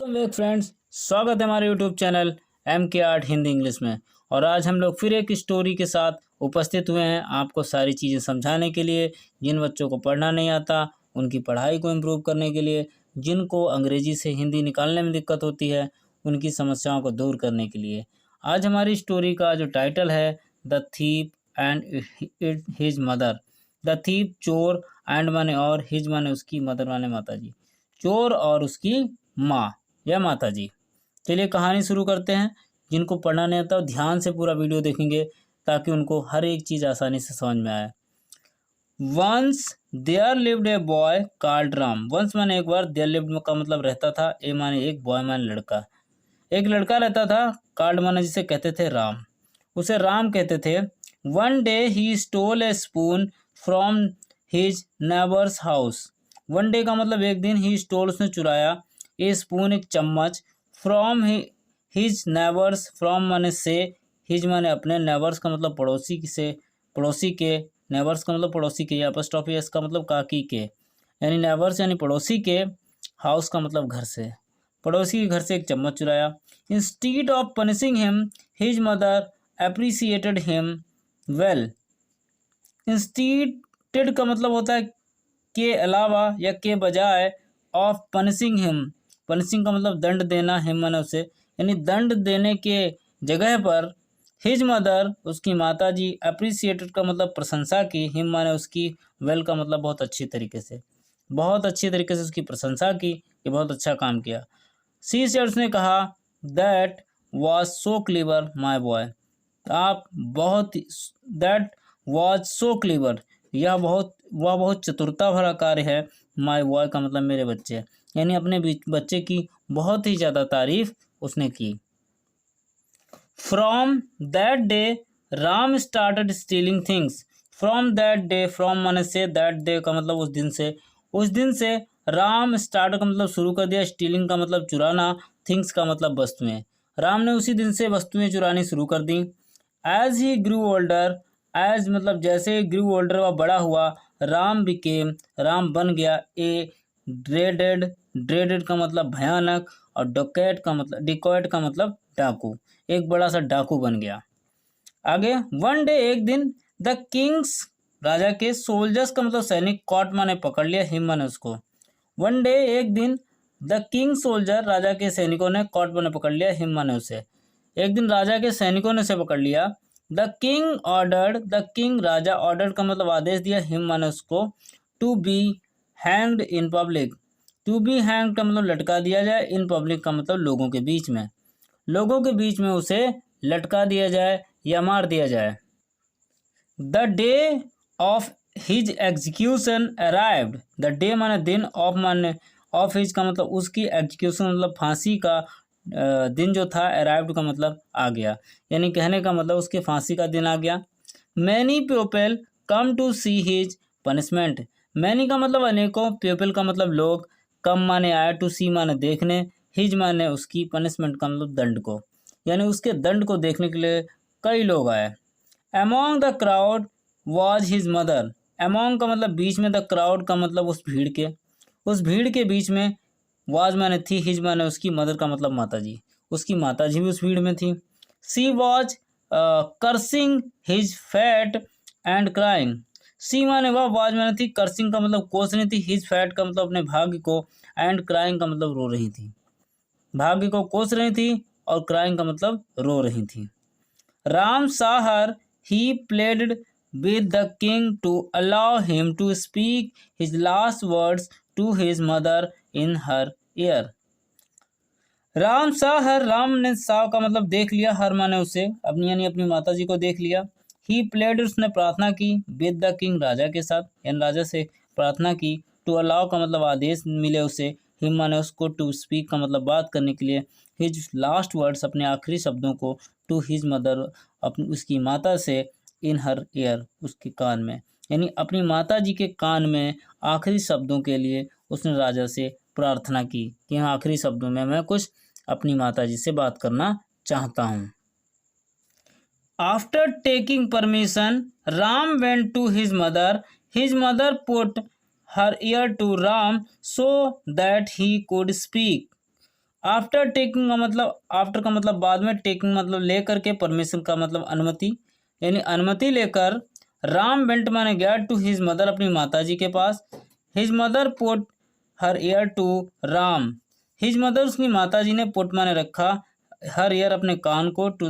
Welcome back friends, स्वागत है हमारे यूट्यूब चैनल एम के आर्ट हिंदी इंग्लिश में। और आज हम लोग फिर एक स्टोरी के साथ उपस्थित हुए हैं आपको सारी चीज़ें समझाने के लिए। जिन बच्चों को पढ़ना नहीं आता उनकी पढ़ाई को इम्प्रूव करने के लिए, जिनको अंग्रेजी से हिंदी निकालने में दिक्कत होती है उनकी समस्याओं को दूर करने के लिए। आज हमारी स्टोरी का जो टाइटल है the thief and his mother. The thief चोर, एंड माने और, हिज माने उसकी, मदर माने माता जी। चोर और उसकी माँ या माता जी। चलिए कहानी शुरू करते हैं। जिनको पढ़ना नहीं आता ध्यान से पूरा वीडियो देखेंगे ताकि उनको हर एक चीज़ आसानी से समझ में आए। Once there lived a boy called Ram. Once माने एक बार, देयर लिव्ड का मतलब रहता था, ए माने एक, बॉय माने लड़का। एक लड़का रहता था, कॉल्ड माने जिसे कहते थे राम, उसे राम कहते थे। One day he stole A spoon from his neighbours house. One day का मतलब एक दिन, ही स्टोल उसने चुराया, ए स्पून एक चम्मच, फ्रॉम हिज नेबर्स, फ्रॉम माने से, हिज माने अपने, नेबर्स का मतलब पड़ोसी से, पड़ोसी के, नेबर्स का मतलब पड़ोसी के, अपॉस्ट्रोफी एस का मतलब काकी के, यानी नेबर्स यानी पड़ोसी के, हाउस का मतलब घर से, पड़ोसी के घर से एक चम्मच चुराया। Instead of punishing him his mother appreciated him well. Instead का मतलब होता है के अलावा या के बजाय, ऑफ पनिशिंग हिम, पनिशिंग का मतलब दंड देना, हिम माने उसे, यानी दंड देने के जगह पर, हिज मदर उसकी माता जी, अप्रिसिएटेड का मतलब प्रशंसा की, हिम माने उसकी, वेल का मतलब बहुत अच्छी तरीके से, बहुत अच्छी तरीके से उसकी प्रशंसा की कि बहुत अच्छा काम किया। सी से उसने कहा, that was so clever my boy. आप बहुत, दैट वॉज सो क्लीवर, वह बहुत चतुरता भरा कार्य है, माई बॉय का मतलब मेरे बच्चे, यानी अपने बच्चे की बहुत ही ज़्यादा तारीफ उसने की। From that day Ram started stealing things. From that day, from माने से, दैट डे का मतलब उस दिन से राम स्टार्ट का मतलब शुरू कर दिया, स्टीलिंग का मतलब चुराना, थिंग्स का मतलब वस्तुएं। राम ने उसी दिन से वस्तुएं चुरानी शुरू कर दी। As he grew older, as मतलब जैसे ही ग्रू ओल्डर वह बड़ा हुआ, राम बिकेम, राम बन गया, ए ड्रेडेड, ड्रेडेड का मतलब भयानक, और डिकॉयट का मतलब डाकू, एक बड़ा सा डाकू बन गया। आगे, वन डे एक दिन, द किंग्स राजा के, सोल्जर्स का मतलब सैनिक, कॉट माने पकड़ लिया, हिम माने उसको। वन डे एक दिन, द किंग सोल्जर राजा के सैनिकों ने, कॉट माने पकड़ लिया, हिम माने उसे। एक दिन राजा के सैनिकों ने उसे पकड़ लिया। The king ordered, the king राजा, ऑर्डर का मतलब आदेश दिया, हिम माने उसको, to be hanged in public. To be hanged का मतलब लटका दिया जाए, इन पब्लिक का मतलब लोगों के बीच में, लोगों के बीच में उसे लटका दिया जाए या मार दिया जाए। The day of his execution arrived. The day माने दिन, ऑफ माने ऑफ हिज का मतलब उसकी, एग्जीक्यूशन मतलब फांसी का दिन जो था, अराइव्ड का मतलब आ गया, यानी कहने का मतलब उसके फांसी का दिन आ गया। Many people come to see his punishment. Many का मतलब अनेकों, पीपल का मतलब लोग, कम माने आया, टू सी माने देखने, हिज माने उसकी, पनिशमेंट का मतलब दंड को, यानी उसके दंड को देखने के लिए कई लोग आए। Among the crowd was his mother. Among का मतलब बीच में, द क्राउड का मतलब उस भीड़ के बीच में, वाज माने थी, हिज माने उसकी, मदर का मतलब माता जी, उसकी माता जी भी उस भीड़ में थी। She was cursing his fate and crying. She माने वह, वाज माने थी, कर्सिंग का मतलब कोस रही थी, हिज फैट का मतलब अपने भाग्य को, एंड क्राइंग का मतलब रो रही थी, भाग्य को कोस रही थी और क्राइंग का मतलब रो रही थी। Ram saw her, he pleaded with the king to allow him to speak his last words to his mother in her ear. Ram saw her, Ram ने saw का मतलब देख लिया, हर माने उसे, अपनी यानी अपनी माता जी को देख लिया। ही प्लेड उसने प्रार्थना की, विद द किंग राजा के साथ, यानी राजा से प्रार्थना की। टू अलाउ का मतलब आदेश मिले उसे, हिम माने उसको, टू स्पीक का मतलब बात करने के लिए, हिज लास्ट वर्ड्स अपने आखिरी शब्दों को, टू हिज मदर अपनी उसकी माता से, इन हर ईयर उसके कान में, यानी अपनी माता जी के कान में आखिरी शब्दों के लिए उसने राजा से प्रार्थना की कि हाँ आखिरी शब्दों में मैं कुछ अपनी माता जी से बात करना चाहता हूँ। After taking permission Ram went to his mother put her ear to Ram so that he could speak. After taking का मतलब, आफ्टर का मतलब बाद में, टेकिंग मतलब लेकर के, परमिशन का मतलब अनुमति, यानी अनुमति लेकर राम वेंट माने गया टू हिज मदर, अपनी माता जी के पास। His mother put her ear to Ram, his mother उसकी माता जी ने पुट माने रखा, हर ईयर अपने कान को, टू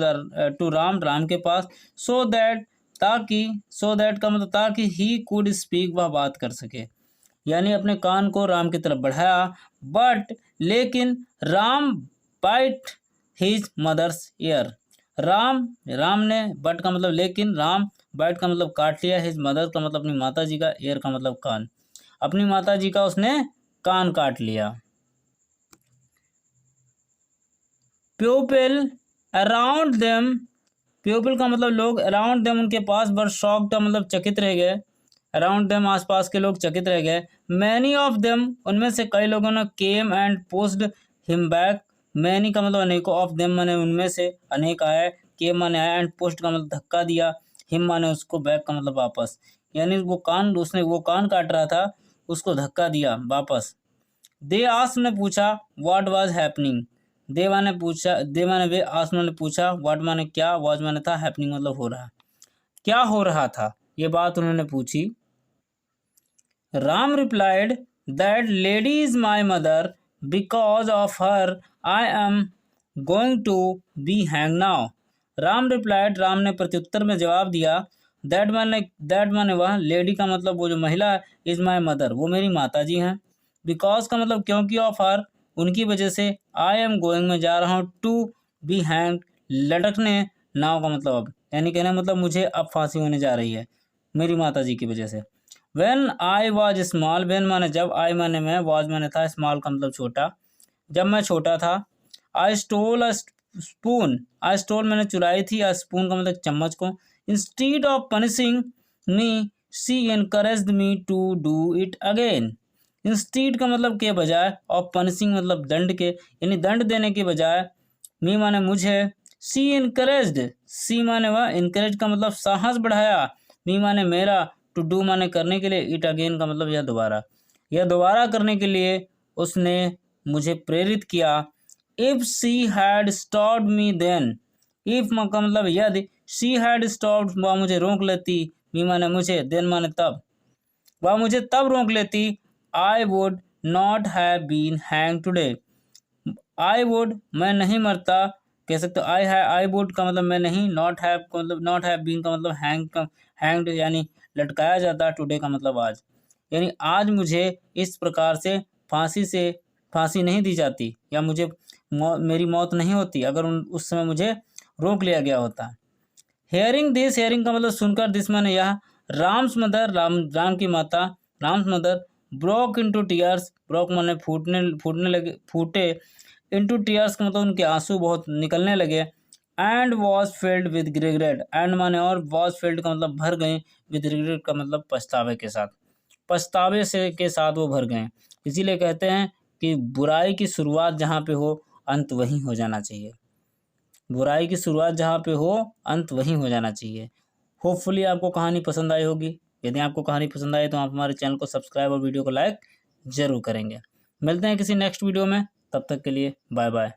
राम, राम के पास, सो दैट ताकि, सो दैट का मतलब ताकि ही कुड स्पीक, वह बात कर सके, यानी अपने कान को राम की तरफ बढ़ाया। बट लेकिन Ram bite his mother's ear, Ram ने, बट का मतलब लेकिन, राम बाइट का मतलब काट लिया, हिज मदर का मतलब अपनी माता जी का, ईयर का मतलब कान, अपनी माता जी का उसने कान काट लिया। प्यूपिल अराउंड देम, प्यूपिल का मतलब लोग, अराउंड देम उनके पास, बर शॉक्ड मतलब चकित रह गए, अराउंड देम आसपास के लोग चकित रह गए। मैनी ऑफ देम उनमें से कई लोगों ने, came and posed him back, many का मतलब अनेकों, ऑफ देम माने उनमें से, अनेक आया, केम माने आया, एंड पोस्ट का मतलब धक्का दिया, हिम माने उसको, बैक का मतलब वापस, यानी वो कान, उसने वो कान काट रहा था उसको धक्का दिया वापस। दे आस ने पूछा, व्हाट वाज हैपनिंग, देवा ने पूछा, देवा ने वे, आस ने पूछा, व्हाट माने क्या, वाज माने था, हैपनिंग मतलब हो रहा, क्या हो रहा था, ये बात उन्होंने पूछी। Ram replied that lady is my mother, because of her I am going to be hang now. Ram replied, Ram ने प्रत्युत्तर में जवाब दिया, दैट माने वह, लेडी का मतलब वो जो महिला है, इज माई मदर वो मेरी माता जी हैं, बिकॉज का मतलब क्योंकि, ऑफ हर उनकी वजह से, आई एम गोइंग में जा रहा हूँ, टू बी हैंग लटकने, नाव का मतलब अब, यानी कहने मतलब मुझे अब फांसी होने जा रही है मेरी माता जी की वजह से। When I was small, when माने जब, आई माने मैं, वॉज माने था, स्मॉल का मतलब छोटा, जब मैं छोटा था। I stole a spoon, I stole मैंने चुराई थी, आ स्पून का मतलब चम्मच को। Instead of punishing me she encouraged me to do it again, instead का मतलब के बजाय, ऑफ पनिशिंग मतलब दंड के, यानी दंड देने के बजाय, मी माने मुझे, सी इनकरेज्ड, सी माने वह, इनकरेज का मतलब साहस बढ़ाया, मी माने मेरा, टू डू माने करने के लिए, इट अगेन का मतलब यह दोबारा करने के लिए उसने मुझे प्रेरित किया। If she had stopped me then, if का मतलब यदि, शी हैड स्टॉप्ड वह मुझे रोक लेती, मी माने मुझे, देन माने तब, वह मुझे तब रोक लेती, I would not have been hang today, I would मैं नहीं मरता, कह सकते आई वुड का मतलब मैं नहीं, नॉट हैव का मतलब, नॉट हैव बीन का मतलब हैंग्ड यानी लटकाया जाता, टुडे का मतलब आज, यानी आज मुझे इस प्रकार से फांसी नहीं दी जाती, या मुझे मेरी मौत नहीं होती अगर उस समय मुझे रोक लिया गया होता। हेयरिंग दिस, हेयरिंग का मतलब सुनकर, दिस माने यह, राम्स मदर राम की माता, Ram's mother broke into tears, broke माने फूटे, इनटू टीयर्स का मतलब उनके आंसू बहुत निकलने लगे। And was filled with regret, and माने और, वॉज फिल्ड का मतलब भर गए, विद रिग्रेट का मतलब पछतावे के साथ, पछतावे से के साथ वो भर गए। इसीलिए कहते हैं कि बुराई की शुरुआत जहाँ पे हो, अंत वहीं हो जाना चाहिए, बुराई की शुरुआत जहाँ पे हो, अंत वहीं हो जाना चाहिए। होपफुली आपको कहानी पसंद आई होगी। यदि आपको कहानी पसंद आई तो आप हमारे चैनल को सब्सक्राइब और वीडियो को लाइक ज़रूर करेंगे। मिलते हैं किसी नेक्स्ट वीडियो में, तब तक के लिए बाय बाय।